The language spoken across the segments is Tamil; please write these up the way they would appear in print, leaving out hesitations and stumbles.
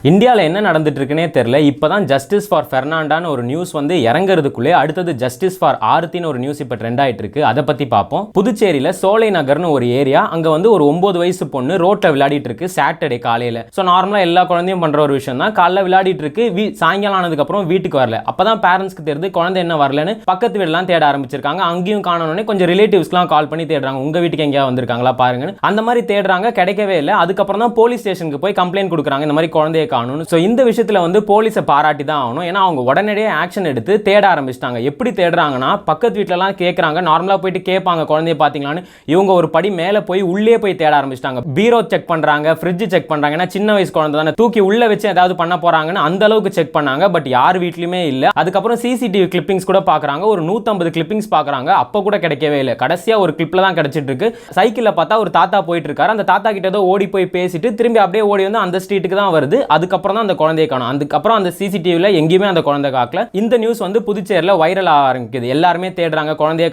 இந்தியாவில் என்ன நடந்துட்டு இருக்குன்னே தெரியல. இப்போதான் ஜஸ்டிஸ் ஃபார் பெர்னாண்டான்னு ஒரு நியூஸ் வந்து இறங்குறதுக்குள்ளே அடுத்தது ஜஸ்டிஸ் ஃபார் ஆர்த்தின்னு ஒரு நியூஸ் இப்போ ட்ரெண்ட் ஆயிட்டு இருக்கு. அதை பத்தி பார்ப்போம். புதுச்சேரியில் சோலை நகர்னு ஒரு ஏரியா, அங்க வந்து ஒரு 9 வயசு பொண்ணு ரோட்ல விளையாடிட்டு இருக்கு சாட்டர்டே காலையில. ஸோ நார்மலா எல்லா குழந்தையும் பண்ற ஒரு விஷயம் தான். காலைல விளையாடிட்டு இருக்கு, சாயங்காலம் ஆனதுக்கு அப்புறம் வீட்டுக்கு வரல. அப்பதான் பேரண்ட்ஸ்க்கு தெரியுது குழந்தை என்ன வரலன்னு. பக்கத்து வீடெல்லாம் தேட ஆரம்பிச்சிருக்காங்க. அங்கேயும் காணோன்னே கொஞ்சம் ரிலேட்டிவ்ஸ்லாம் கால் பண்ணி தேடுறாங்க, உங்க வீட்டுக்கு எங்கேயா வந்திருக்காங்களா பாருங்கன்னு. அந்த மாதிரி தேடுறாங்க, கிடைக்கவே இல்லை. அதுக்கப்புறம் தான் போலீஸ் ஸ்டேஷனுக்கு போய் கம்ப்ளைண்ட் கொடுக்குறாங்க, இந்த மாதிரி குழந்தையை காணோம்னு. ஸோ இந்த விஷயத்துல வந்து போலீஸை பாராட்டி தான் ஆகணும். ஏன்னா அவங்க உடனடியே ஆக்ஷன் எடுத்து தேட ஆரம்பிச்சிட்டாங்க. எப்படி தேடுறாங்கன்னா, பக்கத்து வீட்டிலலாம் கேட்குறாங்க, நார்மலாக போயிட்டு கேட்பாங்க குழந்தைய பார்த்தீங்களான்னு. இவங்க ஒரு படி மேலே போய் உள்ளே போய் தேட ஆரம்பிச்சிட்டாங்க. பீரோ செக் பண்றாங்க, ஃப்ரிட்ஜ் செக் பண்றாங்க. ஏன்னா சின்ன வயசு குழந்தை தானே, தூக்கி உள்ள வச்சு ஏதாவது பண்ண போறாங்கன்னு அந்த அளவுக்கு செக் பண்ணாங்க. பட் யார் வீட்லயுமே இல்லை. அதுக்கப்புறம் சிசிடிவி கிளிப்பிங்ஸ் கூட பார்க்குறாங்க, ஒரு 150 கிளிப்பிங்ஸ் பார்க்குறாங்க. அப்போ கூட கிடைக்கவே இல்லை. கடைசியாக ஒரு கிளிப்ல தான் கிடைச்சிட்டு இருக்கு. சைக்கிளில் பார்த்தா ஒரு தாத்தா போயிட்டு இருக்காரு. அந்த தாத்தா கிட்ட ஏதோ ஓடி போய் பேசிட்டு திரும்பி அப்படியே ஓடி வந்து அந்த ஸ்ட்ரீட்டுக்கு தான் வருது. அதுக்கப்புறம் தான் அந்த குழந்தையை காணும். அதுக்கப்புறம் அந்த சிசிடிவியில் எங்கேயுமே அந்த குழந்தை காக்கல. இந்த நியூஸ் வந்து புதுச்சேரியில் வைரல் ஆரம்பிக்குது. எல்லாருமே தேடுறாங்க, குழந்தையை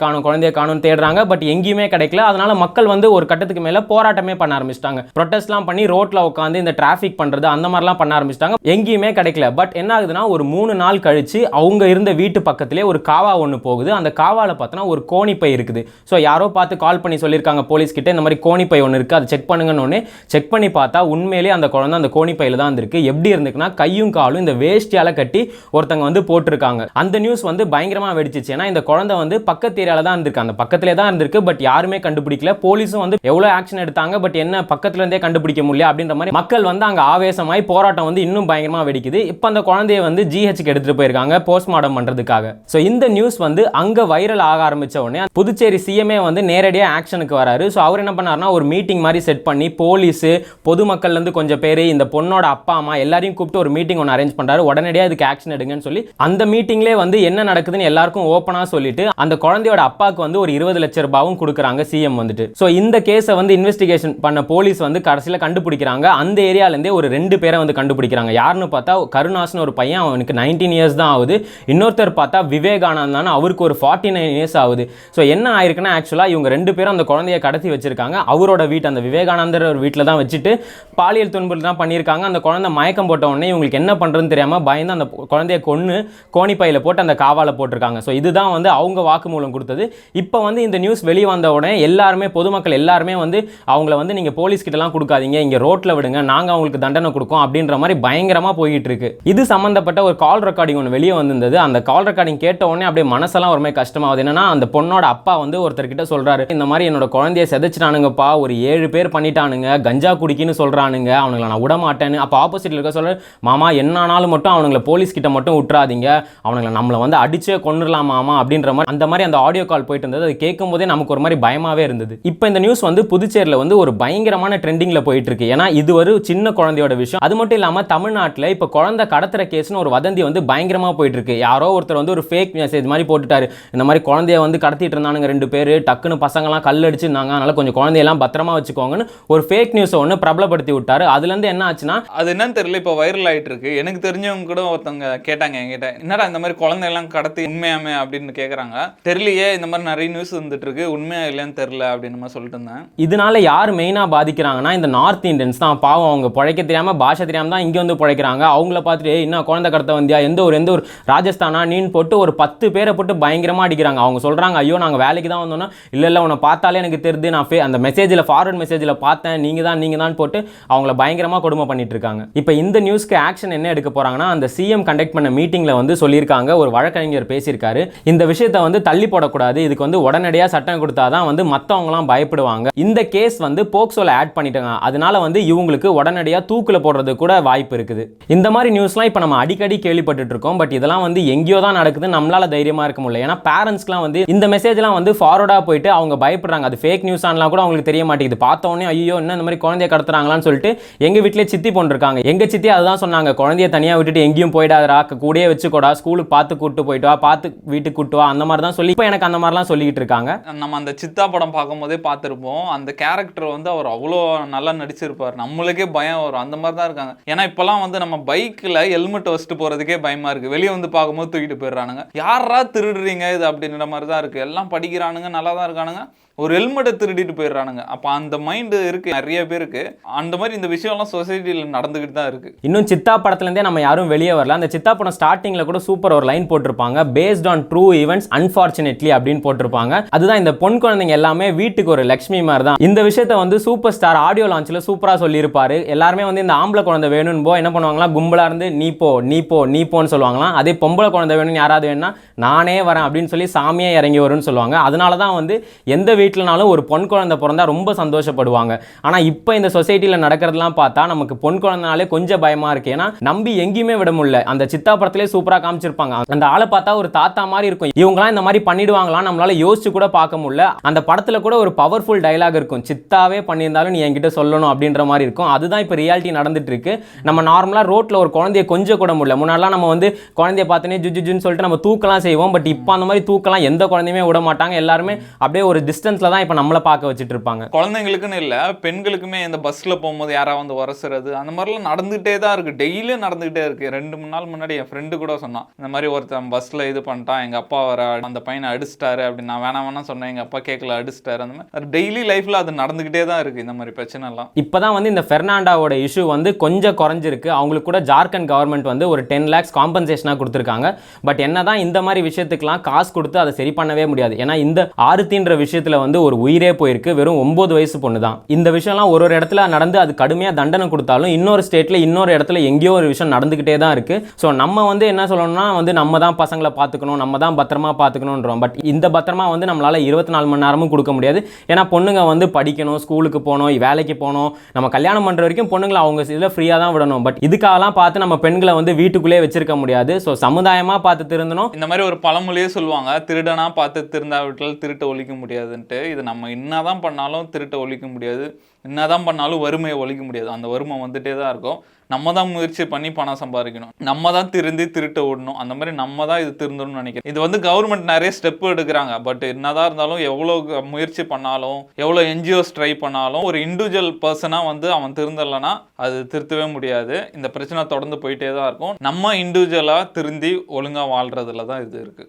காணும் தேடுறாங்க. பட் எங்கேயுமே கிடைக்கல. அதனால மக்கள் வந்து ஒரு கட்டத்துக்கு மேல போராட்டமே பண்ண ஆரம்பிச்சிட்டாங்க. ப்ரொடெஸ்ட்லாம் பண்ணி ரோட்ல உட்காந்து இந்த டிராஃபிக் பண்றது அந்த மாதிரிலாம் பண்ண ஆரம்பிச்சிட்டாங்க. எங்கேயுமே கிடைக்கல. பட் என்ன ஆகுதுன்னா, ஒரு 3 நாள் கழிச்சு அவங்க இருந்த வீட்டு பக்கத்திலே ஒரு காவா ஒன்று போகுது. அந்த காவால பார்த்தோன்னா ஒரு கோணிப்பை இருக்குது. ஸோ யாரோ பார்த்து கால் பண்ணி சொல்லியிருக்காங்க போலீஸ் கிட்ட, இந்த மாதிரி கோணிப்பை ஒன்று இருக்கு, அதை செக் பண்ணுங்கன்னு. செக் பண்ணி பார்த்தா உண்மையிலேயே அந்த குழந்தை அந்த கோணிப்பையில தான் இருக்கு. எப்படி இருந்துக்குன்னா, கையும் காலும் இந்த வேஷ்டியால கட்டி ஒருத்தங்க வந்து போட்டிருக்காங்க. அந்த நியூஸ் வந்து பயங்கரமா வெடிச்சிச்சு. ஏன்னா இந்த குழந்தை வந்து பக்கத்து ஏரியால தான் இருந்திருக்கு, அந்த பக்கத்திலே தான் இருந்திருக்கு. பட் யாருமே கண்டுபிடிக்கல. போலீஸும் வந்து எவ்வளவு ஆக்ஷன் எடுத்தாங்க, பட் என்ன பக்கத்துல இருந்தே கண்டுபிடிக்க முடியல அப்படின்ற மாதிரி மக்கள் வந்து அங்க ஆவேசமாய் போராட்டம் வந்து இன்னும் பயங்கரமா வெடிக்குது. இப்போ அந்த குழந்தையை வந்து ஜிஹெச்க்கு எடுத்துட்டு போயிருக்காங்க போஸ்ட்மார்ட்டம் பண்றதுக்காக. ஸோ இந்த நியூஸ் வந்து அங்க வைரல் ஆக ஆரம்பிச்ச உடனே புதுச்சேரி சிஎம்ஏ வந்து நேரடியாக ஆக்ஷனுக்கு வராரு. ஸோ அவர் என்ன பண்ணாருன்னா, ஒரு மீட்டிங் மாதிரி செட் பண்ணி போலீஸ், பொதுமக்கள்ல இருந்து கொஞ்சம் பேர், இந்த பொண்ணோட அப்பா அம்மா எல்லாரையும் கூப்பிட்டு ஒரு மீட்டிங் ஒன்று அரேஞ்ச் பண்றாரு. உடனடியாக இதுக்கு ஆக்ஷன் எடுங்கன்னு சொல்லி அந்த மீட்டிங்லேயே வந்து என்ன நடக்குதுன்னு எல்லாருக்கும் ஓப்பனா சொல்லிட்டு அந்த குழந்தையோட அப்பாவுக்கு வந்து ஒரு 20 லட்சம் ரூபாயும் கொடுக்குறாங்க சிஎம் வந்துட்டு. ஸோ இந்த கேஸை வந்து இன்வெஸ்டிகேஷன் பண்ண போலீஸ் வந்து கடைசியில் கண்டுபிடிக்கிறாங்க. அந்த ஏரியாலேருந்தே ஒரு 2 பேரை வந்து கண்டுபிடிக்கிறாங்க. யாருன்னு பார்த்தா கருணாஸ்னு ஒரு பையன், அவனுக்கு 19 இயர்ஸ் தான் ஆகுது. இன்னொருத்தர் பார்த்தா விவேகானந்தான்னு, அவருக்கு ஒரு 49 இயர்ஸ் ஆகுது. ஸோ என்ன ஆயிருக்குன்னா, ஆக்சுவலாக இவங்க 2 பேரும் அந்த குழந்தைய கடத்தி வச்சிருக்காங்க. அவரோட வீட்டு, அந்த விவேகானந்தர் ஒரு வீட்டில் தான் வச்சுட்டு பாலியல் துன்புறுத்தல் தான் பண்ணியிருக்காங்க. அந்த குழந்தை மயக்கம் போட்ட உடனே இவங்களுக்கு என்ன பண்ணுறதுன்னு தெரியாமல் பயந்து அந்த குழந்தைய கொன்று கோணிப்பையில் போட்டு அந்த காவால போட்டிருக்காங்க. ஸோ இதுதான் வந்து அவங்க வாக்குமூலம் கொடுத்தது. இப்போ வந்து இந்த நியூஸ் வெளியே வந்த உடனே எல்லாருமே, பொதுமக்கள் எல்லாருமே வந்து அவங்கள வந்து நீங்கள் போலீஸ் கிட்டலாம் கொடுக்காதீங்க, இங்கே ரோட்டில் விடுங்க, நாங்கள் அவங்களுக்கு தண்டனை கொடுப்போம் அப்படின்ற மாதிரி பயங்கரமாக போயிட்டு இருக்கு. இது சம்மந்தப்பட்ட ஒரு கால் ரெக்கார்டிங் ஒன்று வெளியே வந்திருந்தது. அந்த கால் ரெக்கார்டிங் கேட்ட உடனே அப்படியே மனசெல்லாம் ஒரு மாதிரி கஷ்டமாகுது. என்னன்னா, அந்த பொண்ணோட அப்பா வந்து ஒருத்தர்கிட்ட சொல்றாரு, இந்த மாதிரி என்னோட குழந்தைய செதைச்சிட்டானுங்கப்பா, ஒரு 7 பேர் பண்ணிட்டானுங்க, கஞ்சா குடிக்கின்னு சொல்றானுங்க, அவனுங்களை நான் விட மாட்டேன்னு. அப்போ ஆப்போசிட்ல இருக்க சொல்ற, மாமா என்னானாலும் மட்டும் அவனுங்களை போலீஸ் கிட்ட மட்டும் விட்டுறாதீங்க, அவனுங்களை நம்மளை வந்து அடிச்சே கொண்டுடலாம் மாமா அப்படின்ற மாதிரி அந்த ஆடியோ கால் போயிட்டு இருந்தது. அது கேட்கும் போதே நமக்கு ஒரு மாதிரி பயமாவே இருந்தது. இப்போ இந்த நியூஸ் வந்து புதுச்சேரியில் வந்து ஒரு பயங்கரமான ட்ரெண்டிங்ல போயிட்டு இருக்கு. ஏன்னா இது ஒரு சின்ன குழந்தையோட விஷயம். அது மட்டும் இல்லாமல் தமிழ்நாட்டில் இப்போ குழந்தை கடத்துற கேஸ்னு ஒரு வதந்தி வந்து பயங்கரமா போயிட்டு இருக்கு. யாரோ ஒருத்தர் வந்து ஒரு ஃபேக் மெசேஜ் மாதிரி போட்டுட்டாரு, இந்த மாதிரி குழந்தைய வந்து கடத்திட்டு இருந்தானுங்க 2 பேர், டக்குன்னு பசங்கலாம் கல் அடிச்சிருந்தாங்க, அதனால கொஞ்சம் குழந்தையெல்லாம் பத்திரமா வச்சுக்கோங்கன்னு ஒரு ஃபேக் நியூஸை ஒன்று பிரபலப்படுத்தி விட்டாரு. அதுலேருந்து என்ன ஆச்சுன்னா, அது என்னன்னு தெரியல, இப்போ வைரல் ஆகிட்டு இருக்கு. எனக்கு தெரிஞ்சவங்க கூட ஒருத்தவங்க கேட்டாங்க என்கிட்ட, என்னடா இந்த மாதிரி குழந்தையெல்லாம் கடத்தி உண்மையாமே அப்படின்னு கேட்குறாங்க. தெரியலையே, இந்த மாதிரி நிறைய நியூஸ் வந்துட்டு இருக்கு, உண்மையா இல்லைன்னு தெரியல அப்படின்னு மாதிரி சொல்லிட்டு இருந்தேன். இதனால யார் மெயினாக பாதிக்கிறாங்கன்னா, இந்த நார்த் இந்தியன்ஸ் தான். பாவம், அவங்க பிழைக்க தெரியாமல், பாஷை தெரியாமல் தான் இங்கே வந்து பிழைக்கிறாங்க. அவங்கள பார்த்துட்டு இன்னும் குழந்தை கடத்த வந்தியா, எந்த ஒரு ராஜஸ்தானா நீன்னு போட்டு ஒரு 10 பேரை போட்டு பயங்கரமாக அடிக்கிறாங்க. அவங்க சொல்கிறாங்க, ஐயோ நாங்கள் வேலைக்கு தான் வந்தோன்னா, இல்லை உன்னை பார்த்தாலே எனக்கு தெரியுது, நான் அந்த மெசேஜில் ஃபார்வர்ட் மெசேஜில் பார்த்தேன், நீங்கள் தான் போட்டு அவங்கள பயங்கரமாக கொடுமை பண்ணிட்டு இருக்காங்க. இப்போ இந்த நியூஸ்க்கு ஆக்ஷன் என்ன எடுக்க போகிறாங்கன்னா, அந்த சிஎம் கண்டக்ட் பண்ண மீட்டிங்கில் வந்து சொல்லியிருக்காங்க, ஒரு வழக்கறிஞர் பேசியிருக்காரு, இந்த விஷயத்தை வந்து தள்ளி போடக்கூடாது, இதுக்கு வந்து உடனடியாக சட்டம் கொடுத்தாதான் வந்து மற்றவங்களாம் பயப்படுவாங்க. இந்த கேஸ் வந்து போக்சோல ஆட் பண்ணிட்டாங்க, அதனால வந்து இவங்களுக்கு உடனடியாக தூக்கில் போடுறது கூட வாய்ப்பு இருக்குது. இந்த மாதிரி நியூஸ்லாம் இப்போ நம்ம அடிக்கடி கேள்விப்பட்டு இருக்கோம். பட் இதெல்லாம் வந்து எங்கேயோ தான் நடக்குது, நம்மளால தைரியமாக இருக்க முடியல. ஏன்னா பேரண்ட்ஸ்க்குலாம் வந்து இந்த மெசேஜ்லாம் வந்து ஃபார்வர்டாக போயிட்டு அவங்க பயப்படுறாங்க. அது ஃபேக் நியூஸ் ஆனலாம் கூட அவங்களுக்கு தெரிய மாட்டேங்குது. பார்த்தோன்னே ஐயோ என்ன இந்த மாதிரி குழந்தைய கடத்துறாங்களான்னு சொல்லிட்டு எங்கள் வீட்டிலே சித்தி போட்டிருக்காங்க. எங்கள் சித்தி அதுதான் சொன்னாங்க, குழந்தைய தனியாக விட்டுட்டு எங்கேயும் போயிடாதரா, கூடயே வச்சுக்கூடா, ஸ்கூலுக்கு பார்த்து கூட்டு போயிட்டு வா, பார்த்து வீட்டுக்கு கூட்டு வா, அந்த மாதிரி தான் சொல்லி இப்போ எனக்கு அந்த மாதிரிலாம் சொல்லிக்கிட்டு இருக்காங்க. நம்ம அந்த சித்தா படம் பார்க்கும்போதே பார்த்துருப்போம், அந்த கேரக்டர் வந்து அவர் அவ்வளோ நல்லா நடிச்சிருப்பார், நம்மளுக்கே பயம் வரும். அந்த மாதிரி தான் இருக்காங்க. ஏன்னா இப்போலாம் வந்து நம்ம பைக்கில் ஹெல்மெட் வச்சுட்டு போகிறதுக்கே பயமாக இருக்குது. வெளியே வந்து பார்க்கும்போது தூக்கிட்டு போயிடுறானுங்க. யாரா திருடுறீங்க இது அப்படின்ற மாதிரி தான் இருக்குது. எல்லாம் படிக்கிறானுங்க, நல்லா தான் இருக்கானுங்க, ஒரு ஹெல்மெட்டை திருடிட்டு போயிடுறானுங்க. அப்போ அந்த மைண்டு இருக்குது நிறைய பேருக்கு. அந்த மாதிரி இந்த விஷயம்லாம் சொசைட்டியில் நடந்துக்கிட்டு தான் தான் இருக்கு. இன்னும் சித்தா படத்துல இருந்தே நம்ம யாரும் வெளியே வரல. அந்த சித்தா படம் ஸ்டார்டிங்ல கூட சூப்பர் ஒரு லைன் போட்டிருப்பாங்க, based on true events unfortunately அப்படின்னு போட்டிருப்பாங்க. அதுதான் இந்த பொன் குழந்தைங்க எல்லாமே வீட்டுக்கு ஒரு லட்சுமி மாதிரி தான். இந்த விஷயத்தை வந்து சூப்பர் ஸ்டார் ஆடியோ லான்ச்ல சூப்பரா சொல்லியிருப்பாரு. எல்லாருமே வந்து இந்த ஆம்பளை குழந்தை வேணும்னு போ என்ன பண்ணுவாங்களா, கும்பலா இருந்து நீ போ நீ போ நீ போன்னு சொல்லுவாங்களாம். அதே பொம்பளை குழந்தை வேணும்னு யாராவது வேணும்னா நானே வரேன் அப்படின்னு சொல்லி சாமியே இறங்கி வரும்னு சொல்லுவாங்க. அதனால தான் வந்து எந்த வீட்டிலனாலும் ஒரு பொன் குழந்தை பிறந்தா ரொம்ப சந்தோஷப்படுவாங்க. ஆனால் இப்போ இந்த சொசைட்டியில் நடக்கிறதுலாம் பார்த்தா நமக்கு பொன் குழந்தைனாலே கொஞ்சம் பயமா இருக்கு. ஏன்னா நம்பி எங்கேயுமே விட முடியல. அந்த சித்தா படத்திலே சூப்பராக காமிச்சிருப்பாங்க. அந்த ஆளை பார்த்தா ஒரு தாத்தா மாதிரி இருக்கும். இவங்களாம் இந்த மாதிரி பண்ணிடுவாங்களாம் நம்மளால யோசிச்சு கூட பார்க்க முடியல. அந்த படத்துல கூட ஒரு பவர்ஃபுல் டயலாக் இருக்கும், சித்தாவே பண்ணியிருந்தாலும் நீ என்கிட்ட சொல்லணும் அப்படின்ற மாதிரி இருக்கும். அதுதான் இப்போ ரியாலிட்டி நடந்துட்டு இருக்கு. நம்ம நார்மலாக ரோட்ல ஒரு குழந்தைய கொஞ்சம் கூட முடியல. முன்னாடிலாம் நம்ம வந்து குழந்தைய பார்த்தோன்னே ஜுஜுன்னு சொல்லிட்டு நம்ம தூக்கலாம் செய்வோம். பட் இப்போ அந்த மாதிரி தூக்கலாம் எந்த குழந்தையுமே விட மாட்டாங்க. எல்லாருமே அப்படியே ஒரு டிஸ்டன்ஸ்ல தான் இப்போ நம்மளை பார்க்க வச்சுட்டு இருப்பாங்க. குழந்தைங்களுக்குன்னு இல்லை, பெண்களுக்குமே இந்த பஸ்ஸில் போகும்போது யாராவது வந்து உரசுறது அந்த மாதிரிலாம் நடந்துகிட்டே தான் இருக்குது. டெய்லியும் நடந்துகிட்டே இருக்குது. 2-3 நாள் முன்னாடி என் ஃப்ரெண்டு கூட சொன்னான், இந்த மாதிரி ஒருத்தன் பஸ்ஸில் இது பண்ணிட்டான், எங்கள் அப்பா வர அந்த பையனை அடிச்சிட்டாரு அப்படின்னு. நான் வேணாம் சொன்னேன், எங்கள் அப்பா கேட்கல, அடிச்சிட்டாரு. அந்த மாதிரி டெய்லி லைஃப்பில் அது நடந்துகிட்டே தான் இருக்குது இந்த மாதிரி பிரச்சனைலாம். இப்போ தான் வந்து இந்த பெர்னாண்டாவோட இஷ்யூ வந்து கொஞ்சம் குறைஞ்சிருக்கு. அவங்களுக்கு கூட ஜார்க்கண்ட் கவர்மெண்ட் வந்து ஒரு 10 lakhs காம்பன்சேஷனாக கொடுத்துருக்காங்க. பட் என்ன தான் இந்த மாதிரி விஷயத்துக்குலாம் காசு கொடுத்து அதை சரி பண்ணவே முடியாது. ஏன்னா இந்த ஆருத்தின்ற விஷயத்தில் வந்து ஒரு உயிரே போயிருக்கு. வெறும் 9 வயசு பொண்ணு தான். இந்த விஷயம்லாம் ஒரு இடத்துல நடந்து அது கடுமையாக தண்டனை கொடுத்தாலும் இன்னொரு ஸ்டேட்ல இன்னொரு இடத்துல எங்கேயோ ஒரு விஷயம் நடந்துகிட்டே தான் இருக்கு. ஸோ நம்ம வந்து என்ன சொல்லணும்னா வந்து நம்ம தான் பசங்களை பார்த்துக்கணும், நம்ம தான் பத்திரமா பார்த்துக்கணுன்றோம். பட் இந்த பத்திரமா வந்து நம்மளால 24 மணி நேரமும் கொடுக்க முடியாது. ஏன்னா பொண்ணுங்க வந்து படிக்கணும், ஸ்கூலுக்கு போகணும், வேலைக்கு போகணும். நம்ம கல்யாணம் பண்ற வரைக்கும் பொண்ணுங்களை அவங்க இதில் ஃப்ரீயாக தான் விடணும். பட் இதுக்காகலாம் பார்த்து நம்ம பெண்களை வந்து வீட்டுக்குள்ளே வச்சிருக்க முடியாது. ஸோ சமுதாயமா பார்த்து திருந்தணும். இந்த மாதிரி ஒரு பழமொழியே சொல்லுவாங்க, திருடனா பார்த்து திருந்தாவிட்டால் திருட்ட ஒழிக்க முடியாதுன்ட்டு. இது நம்ம என்னதான் பண்ணாலும் திருட்ட ஒழிக்க முடியாது, என்னதான் பண்ணாலும் வறுமையை ஒழிக்க முடியாது. அந்த வறுமை வந்துட்டே தான் இருக்கும். நம்ம தான் முயற்சி பண்ணி பணம் சம்பாதிக்கணும், நம்ம தான் திருந்தி திருட்ட ஓடணும். அந்த மாதிரி நம்ம தான் இது திருந்தணும்னு நினைக்கிறேன். இது வந்து கவர்மெண்ட் நிறைய ஸ்டெப் எடுக்கிறாங்க. பட் என்னதான் இருந்தாலும் எவ்வளோ முயற்சி பண்ணாலும் எவ்வளோ என்ஜிஓஸ் ட்ரை பண்ணாலும் ஒரு இண்டிவிஜுவல் பர்சனாக வந்து அவன் திருந்தலைன்னா அது திருத்தவே முடியாது. இந்த பிரச்சனை தொடர்ந்து போயிட்டே தான் இருக்கும். நம்ம இண்டிவிஜுவலாக திருந்தி ஒழுங்காக வாழ்றதுல தான் இது இருக்குது.